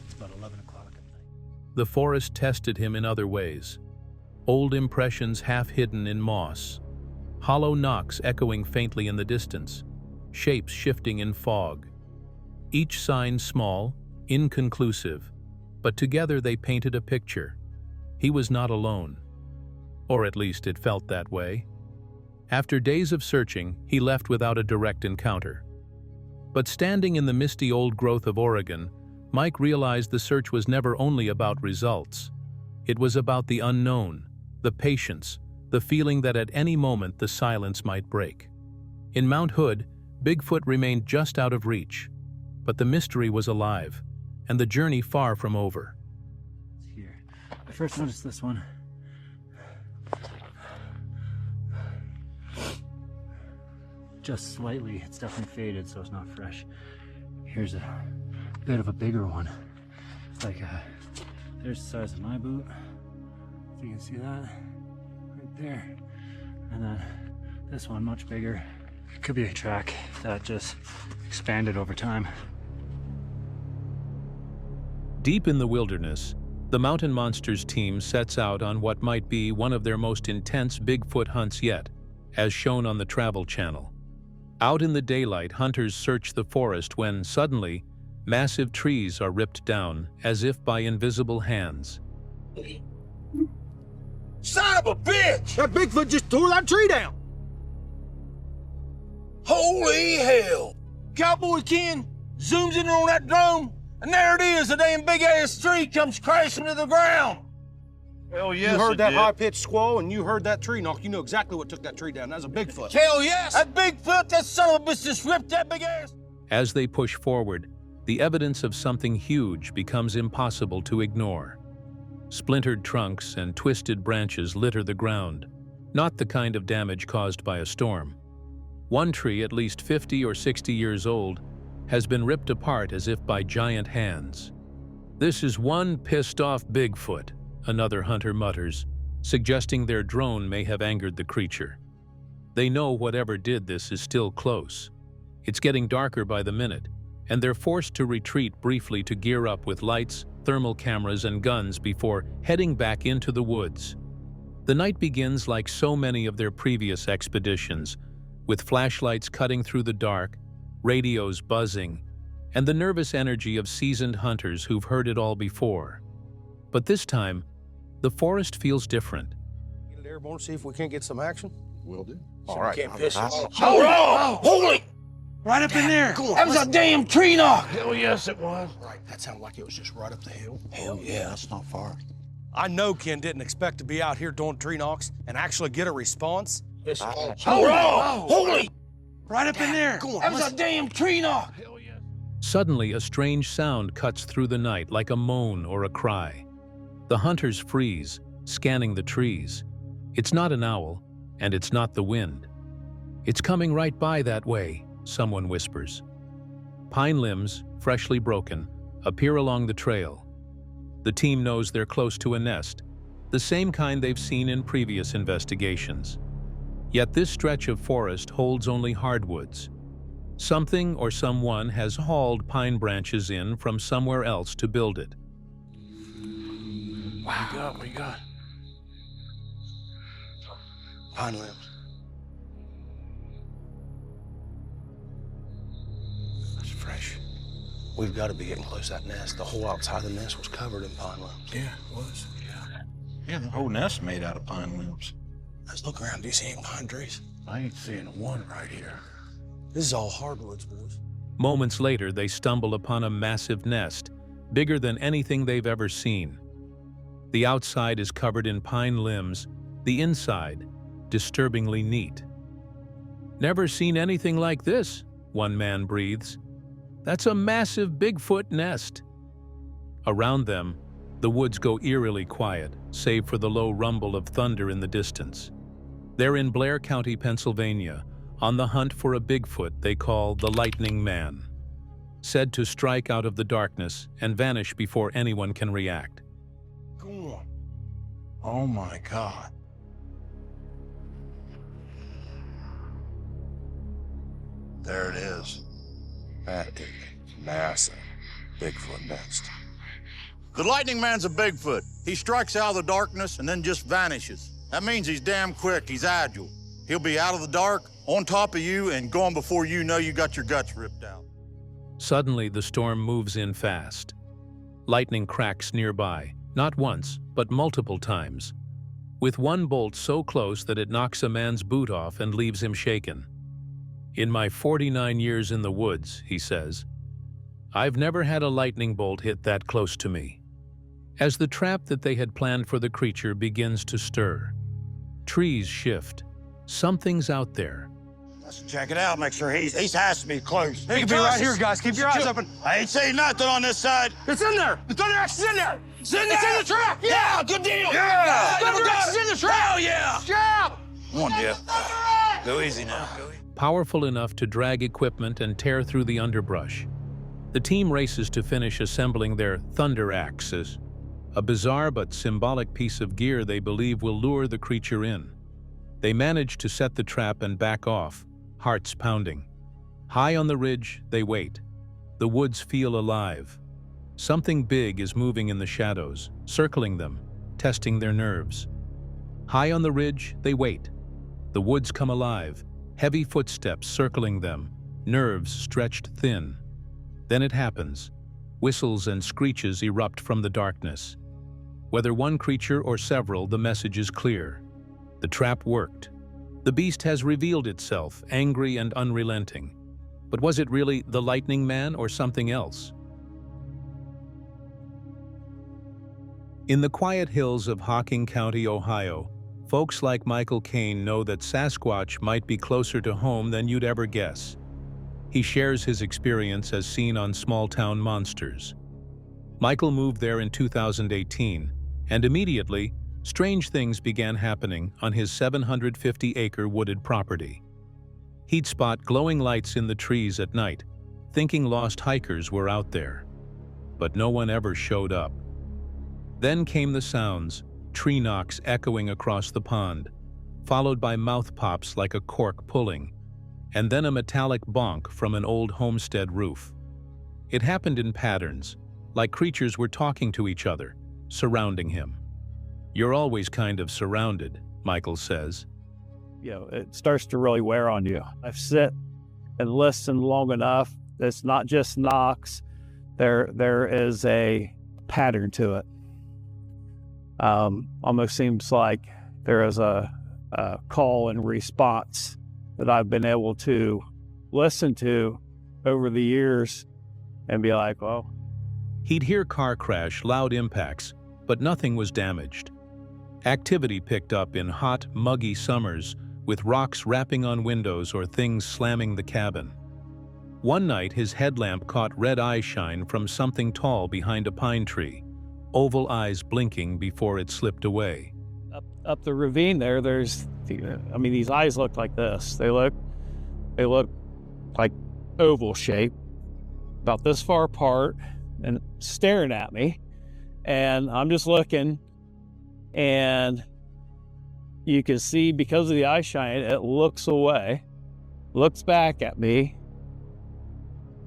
It's about 11 o'clock at night. The forest tested him in other ways. Old impressions half hidden in moss, hollow knocks echoing faintly in the distance, shapes shifting in fog. Each sign small, inconclusive, but together they painted a picture. He was not alone. Or at least it felt that way. After days of searching, he left without a direct encounter. But standing in the misty old growth of Oregon, Mike realized the search was never only about results. It was about the unknown, the patience, the feeling that at any moment the silence might break. In Mount Hood, Bigfoot remained just out of reach, but the mystery was alive, and the journey far from over. Here. I first noticed this one. Just slightly, it's definitely faded, so it's not fresh. Here's a bit of a bigger one. It's like there's the size of my boot. If you can see that, right there. And then this one, much bigger. It could be a track that just expanded over time. Deep in the wilderness, the Mountain Monsters team sets out on what might be one of their most intense Bigfoot hunts yet, as shown on the Travel Channel. Out in the daylight, hunters search the forest when, suddenly, massive trees are ripped down, as if by invisible hands. Son of a bitch! That Bigfoot just tore that tree down! Holy hell! Cowboy Ken zooms in on that drone, and there it is, a damn big-ass tree comes crashing to the ground! Hell yes, you heard that high-pitched squall, and you heard that tree knock. You know exactly what took that tree down. That was a Bigfoot. Hell yes! That Bigfoot, that son of a bitch just ripped that big ass! As they push forward, the evidence of something huge becomes impossible to ignore. Splintered trunks and twisted branches litter the ground, not the kind of damage caused by a storm. One tree, at least 50 or 60 years old, has been ripped apart as if by giant hands. "This is one pissed-off Bigfoot," another hunter mutters, suggesting their drone may have angered the creature. They know whatever did this is still close. It's getting darker by the minute, and they're forced to retreat briefly to gear up with lights, thermal cameras, and guns before heading back into the woods. The night begins like so many of their previous expeditions, with flashlights cutting through the dark, radios buzzing, and the nervous energy of seasoned hunters who've heard it all before. But this time, the forest feels different. Get it airborne, see if we can't get some action. Will do. All right. Can't piss it off. Holy! Right up in there. That was a damn tree knock. Hell yes, it was. Right, that sounded like it was just right up the hill. Hell yeah, that's not far. I know Ken didn't expect to be out here doing tree knocks and actually get a response. Holy! Right up in there. That was a damn tree knock. Hell yeah. Suddenly, a strange sound cuts through the night like a moan or a cry. The hunters freeze, scanning the trees. It's not an owl, and it's not the wind. "It's coming right by that way," someone whispers. Pine limbs, freshly broken, appear along the trail. The team knows they're close to a nest, the same kind they've seen in previous investigations. Yet this stretch of forest holds only hardwoods. Something or someone has hauled pine branches in from somewhere else to build it. Wow. What you got? Pine limbs. We've got to be getting close to that nest. The whole outside of the nest was covered in pine limbs. Yeah, it was. Yeah, the whole nest made out of pine limbs. Let's look around. Do you see any pine trees? I ain't seeing one right here. This is all hardwoods, boys. Moments later, they stumble upon a massive nest, bigger than anything they've ever seen. The outside is covered in pine limbs, the inside disturbingly neat. "Never seen anything like this," one man breathes. "That's a massive Bigfoot nest." Around them, the woods go eerily quiet, save for the low rumble of thunder in the distance. They're in Blair County, Pennsylvania, on the hunt for a Bigfoot they call the Lightning Man, said to strike out of the darkness and vanish before anyone can react. Go on. Oh my God. There it is. That is massive Bigfoot nest. The Lightning Man's a Bigfoot. He strikes out of the darkness and then just vanishes. That means he's damn quick, he's agile. He'll be out of the dark, on top of you, and gone before you know you got your guts ripped out. Suddenly, the storm moves in fast. Lightning cracks nearby, not once, but multiple times, with one bolt so close that it knocks a man's boot off and leaves him shaken. "In my 49 years in the woods," he says, "I've never had a lightning bolt hit that close to me." As the trap that they had planned for the creature begins to stir, trees shift. Something's out there. Let's check it out, make sure he has to be close. He could be right here, guys. Keep your eyes open. I ain't saying nothing on this side. It's in there. The Thunder Axe is in there. It's in there. It's in the trap. Yeah, good deal. Yeah. Thunder Axe is in the trap. Hell yeah. Trap. Come on, Jeff. Go easy now. Powerful enough to drag equipment and tear through the underbrush. The team races to finish assembling their Thunder Axes, a bizarre but symbolic piece of gear they believe will lure the creature in. They manage to set the trap and back off, hearts pounding. High on the ridge, they wait. The woods feel alive. Something big is moving in the shadows, circling them, testing their nerves. High on the ridge, they wait. The woods come alive, heavy footsteps circling them, nerves stretched thin. Then it happens. Whistles and screeches erupt from the darkness. Whether one creature or several, the message is clear. The trap worked. The beast has revealed itself, angry and unrelenting. But was it really the Lightning Man or something else? In the quiet hills of Hocking County, Ohio, folks like Michael Kane know that Sasquatch might be closer to home than you'd ever guess. He shares his experience as seen on Small-Town Monsters. Michael moved there in 2018, and immediately, strange things began happening on his 750-acre wooded property. He'd spot glowing lights in the trees at night, thinking lost hikers were out there. But no one ever showed up. Then came the sounds, tree knocks echoing across the pond, followed by mouth pops like a cork pulling, and then a metallic bonk from an old homestead roof. It happened in patterns, like creatures were talking to each other, surrounding him. "You're always kind of surrounded," Michael says. You know, it starts to really wear on you. I've sit and listened long enough. It's not just knocks. There is a pattern to it. Almost seems like there is a call and response that I've been able to listen to over the years and be like, well. He'd hear car crash, loud impacts, but nothing was damaged. Activity picked up in hot, muggy summers, with rocks rapping on windows or things slamming the cabin. One night, his headlamp caught red eye shine from something tall behind a pine tree, oval eyes blinking before it slipped away. Up the ravine there, these eyes look like this. They look like oval shape, about this far apart, and staring at me. And I'm just looking, and you can see because of the eye shine, it looks away, looks back at me,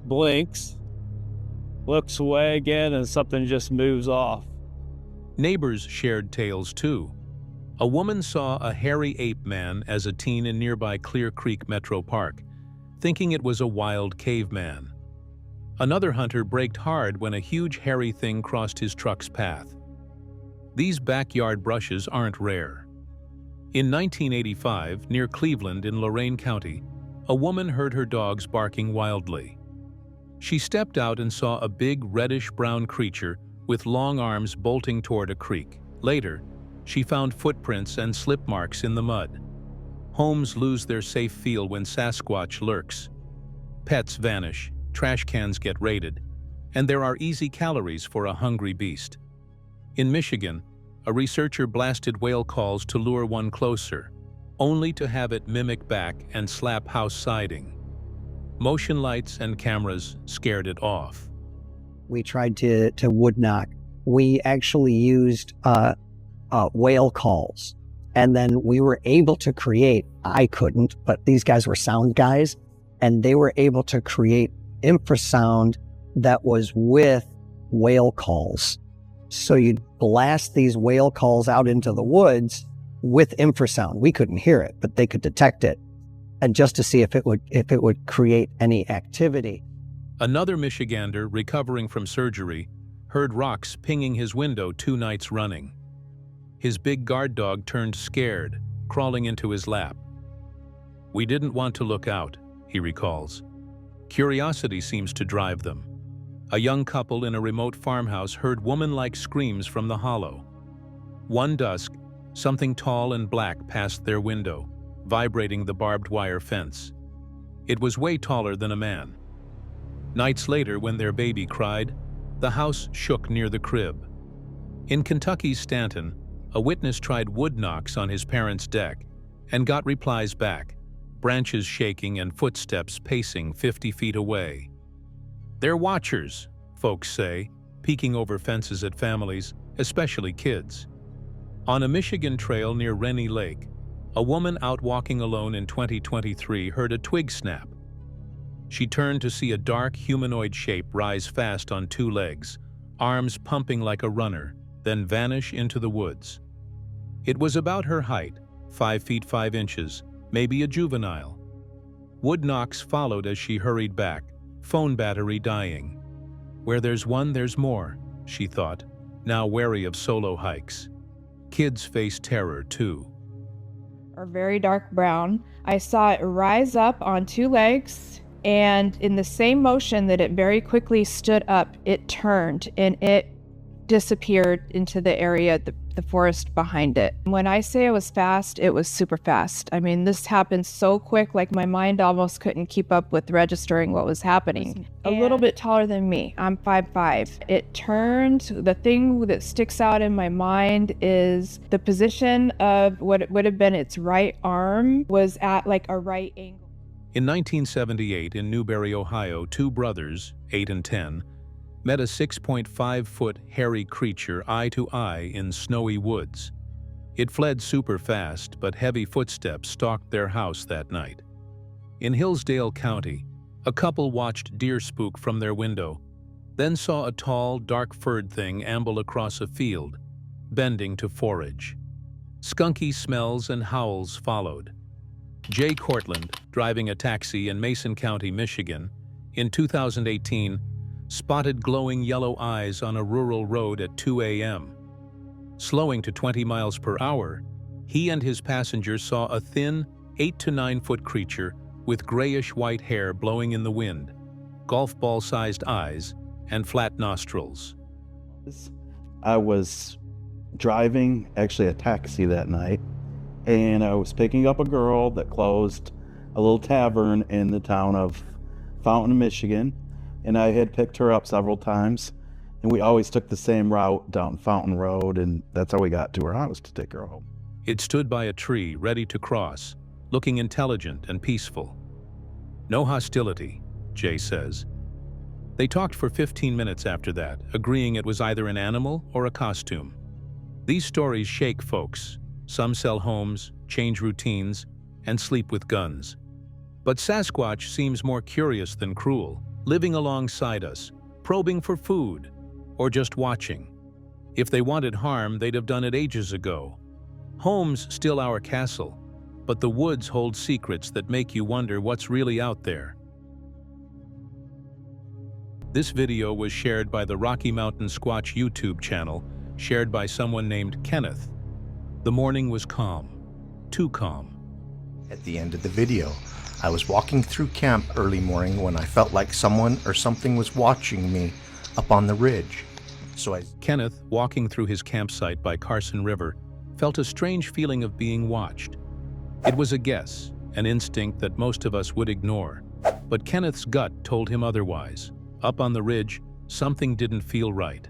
blinks, looks away again, and something just moves off. Neighbors shared tales too. A woman saw a hairy ape man as a teen in nearby Clear Creek Metro Park, thinking it was a wild caveman. Another hunter braked hard when a huge hairy thing crossed his truck's path. These backyard brushes aren't rare. In 1985, near Cleveland in Lorain County, a woman heard her dogs barking wildly. She stepped out and saw a big reddish-brown creature with long arms bolting toward a creek. Later, she found footprints and slip marks in the mud. Homes lose their safe feel when Sasquatch lurks. Pets vanish, trash cans get raided, and there are easy calories for a hungry beast. In Michigan, a researcher blasted whale calls to lure one closer, only to have it mimic back and slap house siding. Motion lights and cameras scared it off. We tried to wood knock. We actually used whale calls. And then we were able to create, I couldn't, but these guys were sound guys, and they were able to create infrasound that was with whale calls. So you'd blast these whale calls out into the woods with infrasound. We couldn't hear it, but they could detect it. And just to see if it would create any activity. Another Michigander recovering from surgery heard rocks pinging his window 2 nights running. His big guard dog turned scared, crawling into his lap. "We didn't want to look out," he recalls. Curiosity seems to drive them. A young couple in a remote farmhouse heard woman-like screams from the hollow. One dusk, something tall and black passed their window, vibrating the barbed wire fence. It was way taller than a man. Nights later, when their baby cried, the house shook near the crib. In Kentucky's Stanton, a witness tried wood knocks on his parents' deck and got replies back, branches shaking and footsteps pacing 50 feet away. They're watchers, folks say, peeking over fences at families, especially kids. On a Michigan trail near Rainier Lake, a woman out walking alone in 2023 heard a twig snap. She turned to see a dark humanoid shape rise fast on 2 legs, arms pumping like a runner, then vanish into the woods. It was about her height, 5 feet 5 inches, maybe a juvenile. Wood knocks followed as she hurried back, phone battery dying. Where there's one, there's more, she thought, now wary of solo hikes. Kids face terror, too. Or very dark brown. I saw it rise up on 2 legs, and in the same motion that it very quickly stood up, it turned and it disappeared into the area, the forest behind it. When I say it was fast, it was super fast. I mean, this happened so quick, like my mind almost couldn't keep up with registering what was happening. A little bit taller than me. I'm 5'5". It turned. The thing that sticks out in my mind is the position of what it would have been its right arm was at like a right angle. In 1978, in Newberry, Ohio, 2 brothers, 8 and 10, met a 6.5-foot hairy creature eye to eye in snowy woods. It fled super fast, but heavy footsteps stalked their house that night. In Hillsdale County, a couple watched deer spook from their window, then saw a tall, dark-furred thing amble across a field, bending to forage. Skunky smells and howls followed. Jay Cortland, driving a taxi in Mason County, Michigan, in 2018, spotted glowing yellow eyes on a rural road at 2 a.m. Slowing to 20 miles per hour, he and his passengers saw a thin, 8 to 9 foot creature with grayish-white hair blowing in the wind, golf ball-sized eyes, and flat nostrils. I was driving, actually a taxi that night, and I was picking up a girl that closed a little tavern in the town of Fountain, Michigan, and I had picked her up several times, and we always took the same route down Fountain Road, and that's how we got to her house to take her home. It stood by a tree, ready to cross, looking intelligent and peaceful. No hostility, Jay says. They talked for 15 minutes after that, agreeing it was either an animal or a costume. These stories shake folks. Some sell homes, change routines, and sleep with guns. But Sasquatch seems more curious than cruel, living alongside us, probing for food, or just watching. If they wanted harm, they'd have done it ages ago. Home's still our castle, but the woods hold secrets that make you wonder what's really out there. This video was shared by the Rocky Mountain Squatch YouTube channel, shared by someone named Kenneth. The morning was calm, too calm. At the end of the video, I was walking through camp early morning when I felt like someone or something was watching me up on the ridge. Kenneth, walking through his campsite by Carson River, felt a strange feeling of being watched. It was a guess, an instinct that most of us would ignore. But Kenneth's gut told him otherwise. Up on the ridge, something didn't feel right.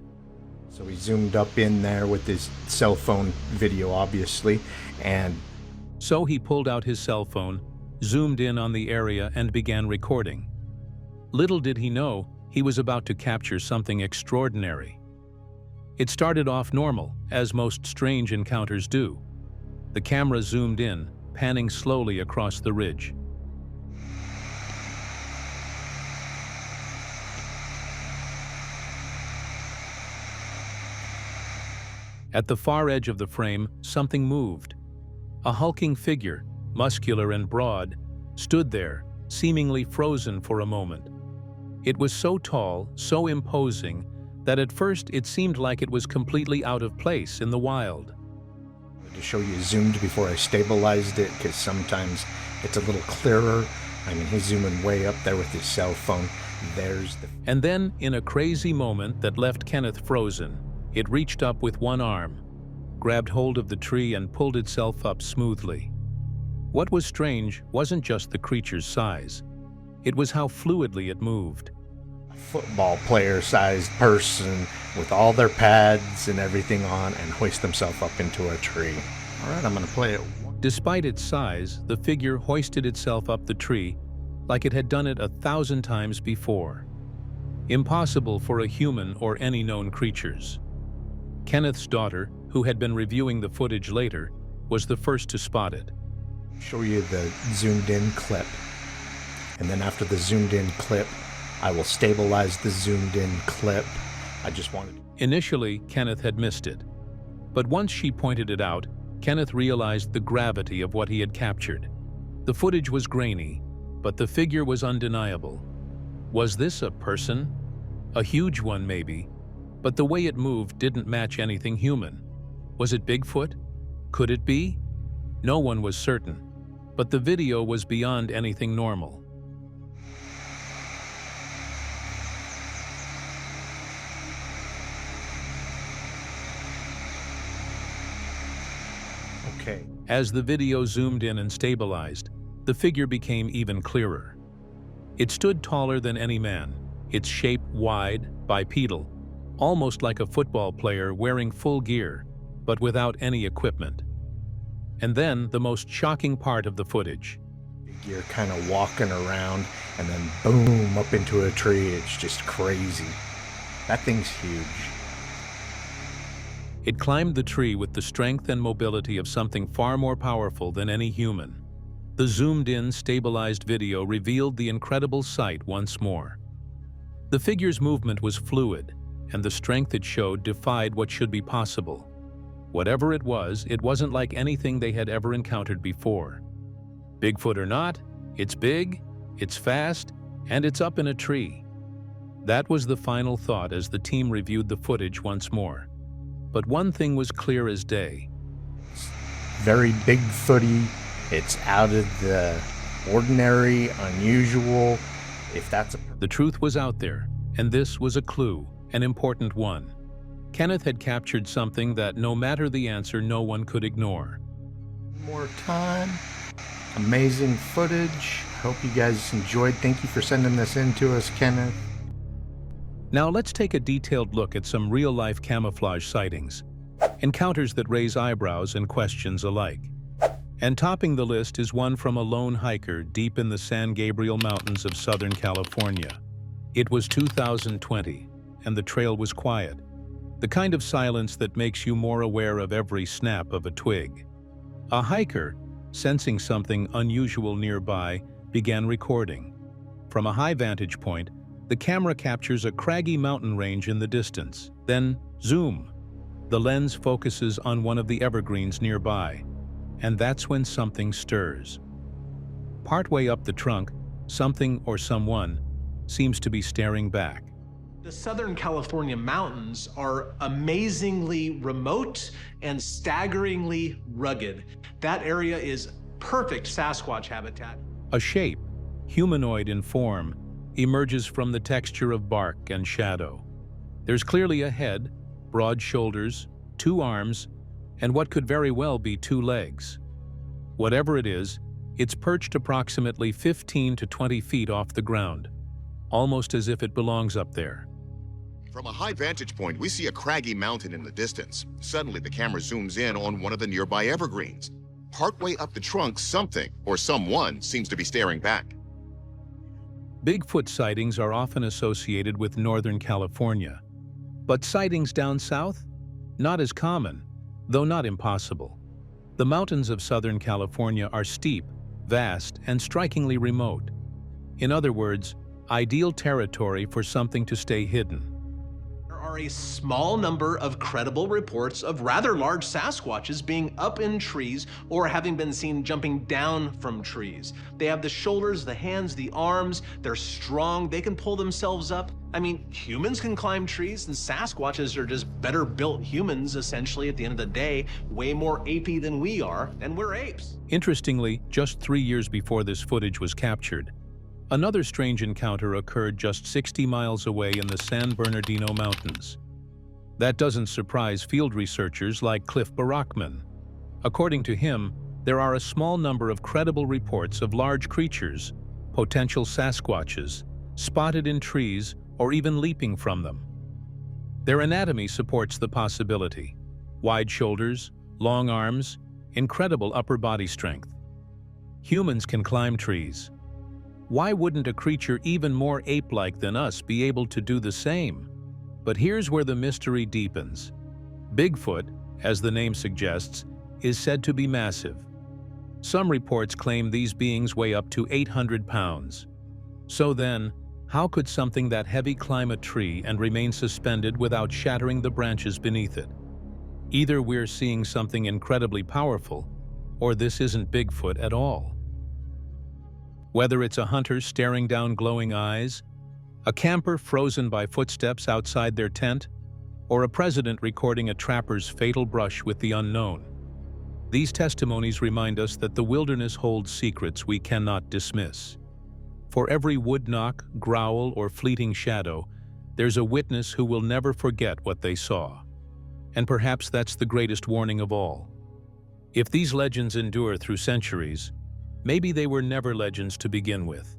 So he zoomed up in there with his cell phone video, obviously, and... So he pulled out his cell phone, zoomed in on the area, and began recording. Little did he know, he was about to capture something extraordinary. It started off normal, as most strange encounters do. The camera zoomed in, panning slowly across the ridge. At the far edge of the frame, something moved. A hulking figure, muscular and broad, stood there, seemingly frozen for a moment. It was so tall, so imposing, that at first it seemed like it was completely out of place in the wild. To show you zoomed before I stabilized it, because sometimes it's a little clearer. I mean, he's zooming way up there with his cell phone. There's the... And then, in a crazy moment that left Kenneth frozen, it reached up with one arm, grabbed hold of the tree and pulled itself up smoothly. What was strange wasn't just the creature's size. It was how fluidly it moved. A football player-sized person with all their pads and everything on and hoist themselves up into a tree. All right, I'm going to play it. Despite its size, the figure hoisted itself up the tree like it had done it 1,000 times before. Impossible for a human or any known creatures. Kenneth's daughter, who had been reviewing the footage later, was the first to spot it. Show you the zoomed-in clip. And then after the zoomed-in clip, I will stabilize the zoomed-in clip. I just wanted... Initially, Kenneth had missed it. But once she pointed it out, Kenneth realized the gravity of what he had captured. The footage was grainy, but the figure was undeniable. Was this a person? A huge one, maybe. But the way it moved didn't match anything human. Was it Bigfoot? Could it be? No one was certain. But the video was beyond anything normal. Okay. As the video zoomed in and stabilized, the figure became even clearer. It stood taller than any man, its shape wide, bipedal, almost like a football player wearing full gear, but without any equipment. And then the most shocking part of the footage. You're kind of walking around and then boom, up into a tree. It's just crazy. That thing's huge. It climbed the tree with the strength and mobility of something far more powerful than any human. The zoomed-in, stabilized video revealed the incredible sight once more. The figure's movement was fluid, and the strength it showed defied what should be possible. Whatever it wasn't like anything they had ever encountered before. Bigfoot or not, it's big, it's fast, and it's up in a tree. That was the final thought as the team reviewed the footage once more. But one thing was clear as day. Very Bigfooty. It's out of the ordinary, unusual. If that's a... The truth was out there, and this was a clue, an important one. Kenneth had captured something that, no matter the answer, no one could ignore. More time. Amazing footage. Hope you guys enjoyed. Thank you for sending this in to us, Kenneth. Now let's take a detailed look at some real-life camouflage sightings. Encounters that raise eyebrows and questions alike. And topping the list is one from a lone hiker deep in the San Gabriel Mountains of Southern California. It was 2020, and the trail was quiet. The kind of silence that makes you more aware of every snap of a twig. A hiker, sensing something unusual nearby, began recording. From a high vantage point, the camera captures a craggy mountain range in the distance. Then, zoom. The lens focuses on one of the evergreens nearby, and that's when something stirs. Partway up the trunk, something or someone seems to be staring back. The Southern California mountains are amazingly remote and staggeringly rugged. That area is perfect Sasquatch habitat. A shape, humanoid in form, emerges from the texture of bark and shadow. There's clearly a head, broad shoulders, 2 arms, and what could very well be 2 legs. Whatever it is, it's perched approximately 15 to 20 feet off the ground, almost as if it belongs up there. From a high vantage point, we see a craggy mountain in the distance. Suddenly, the camera zooms in on one of the nearby evergreens. Partway up the trunk, something or someone seems to be staring back. Bigfoot sightings are often associated with Northern California, but sightings down south? Not as common, though not impossible. The mountains of Southern California are steep, vast, and strikingly remote. In other words, ideal territory for something to stay hidden. There are a small number of credible reports of rather large Sasquatches being up in trees or having been seen jumping down from trees. They have the shoulders, the hands, the arms, they're strong, they can pull themselves up. I mean, humans can climb trees, and Sasquatches are just better built humans, essentially, at the end of the day, way more apey than we are, and we're apes. Interestingly, just 3 years before this footage was captured, another strange encounter occurred just 60 miles away in the San Bernardino Mountains. That doesn't surprise field researchers like Cliff Barackman. According to him, there are a small number of credible reports of large creatures, potential Sasquatches, spotted in trees or even leaping from them. Their anatomy supports the possibility: wide shoulders, long arms, incredible upper body strength. Humans can climb trees. Why wouldn't a creature even more ape-like than us be able to do the same? But here's where the mystery deepens. Bigfoot, as the name suggests, is said to be massive. Some reports claim these beings weigh up to 800 pounds. So then, how could something that heavy climb a tree and remain suspended without shattering the branches beneath it? Either we're seeing something incredibly powerful, or this isn't Bigfoot at all. Whether it's a hunter staring down glowing eyes, a camper frozen by footsteps outside their tent, or a president recording a trapper's fatal brush with the unknown, these testimonies remind us that the wilderness holds secrets we cannot dismiss. For every wood knock, growl, or fleeting shadow, there's a witness who will never forget what they saw. And perhaps that's the greatest warning of all. If these legends endure through centuries, maybe they were never legends to begin with.